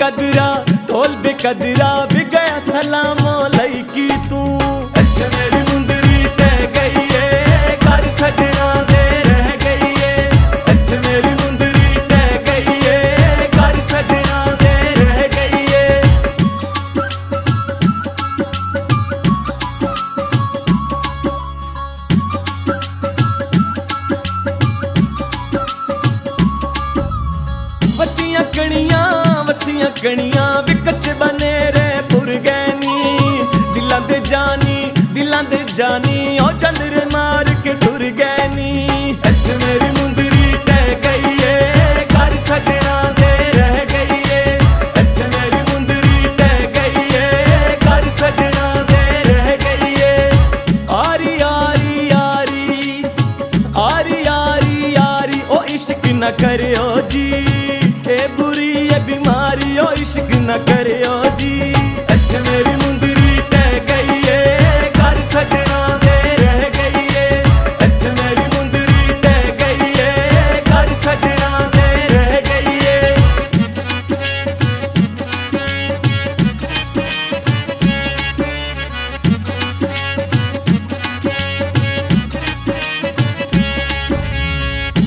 बेकदरा ढोल बेकदरा भी गया सलामों लई की तू। इत्थे मेरी मुंदरी टह गई है घर सजना दे रह गई है। इत्थे मेरी मुंदरी टह गई है घर सजना दे रह गई है। वसियां कणियां विकच बने रे पुर गैनी। दिलां दे जानी ओ चंद्र मार के टुर गैनी। इत्थे मेरी मुंदरी टह गई है घर सजना दे रह गई है। इत्थे मेरी मुंदरी टह गई है घर सजना दे रह गई है। आरी आरी आरी आरी आरी आरी ओ इश्क न करियो जी ए बुरी ए बीमारी ओ इश्क न करियो जी। इत्थे मेरी मुंदरी टह गई है घर सजना दे रह गई है। इत्थे मेरी मुंदरी टह गई है घर सजना दे रह गई है।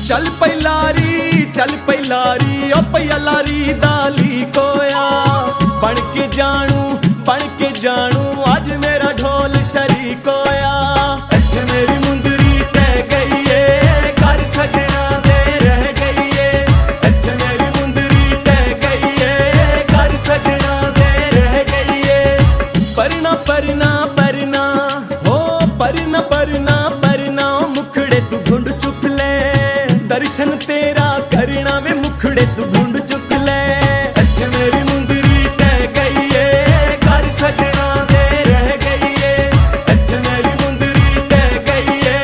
चल पैलारी ओ पैलारी दाली कोया। बन के जानू आज मेरा ढोल शरीक होया। इत्थे मेरी मुंदरी टह गई है घर सजना दे रह गई है। इत्थे मेरी मुंदरी टह गई है घर सजना दे रह गई है। परना परना परना हो परना परना परना मुखड़े तू घुंड चुक ले। दर्शन तेरा करना वे मुखड़े तू घुंड चुक ले। इत्थे मेरी मुंदरी टह गई है घर सजना दे रह गई है। इत्थे मेरी मुंदरी टह गई है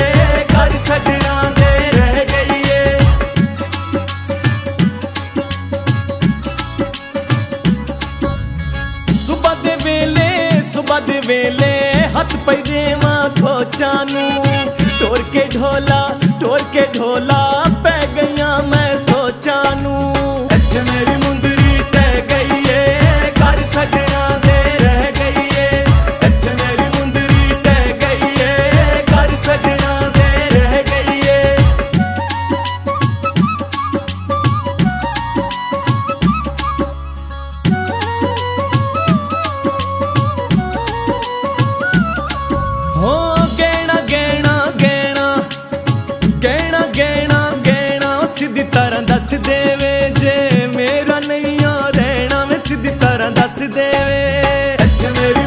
घर सजना दे रह गई है। सुबह दे वेले हथ पै देवां खोचानू। टोर के ढोला पै गईयां मैं सोचानू। इत्थे मेरी मुंदरी टह गई है घर सजना दे रह गई है। इत्थे मेरी मुंदरी टह गई है घर सजना दे रह गई है। हो गहना गहना गहना गहना गहना गहना सीधी तरह दस देवे जे मेरा नहीं रहना वे सीधी तरह दस देवे। इत्थे मेरी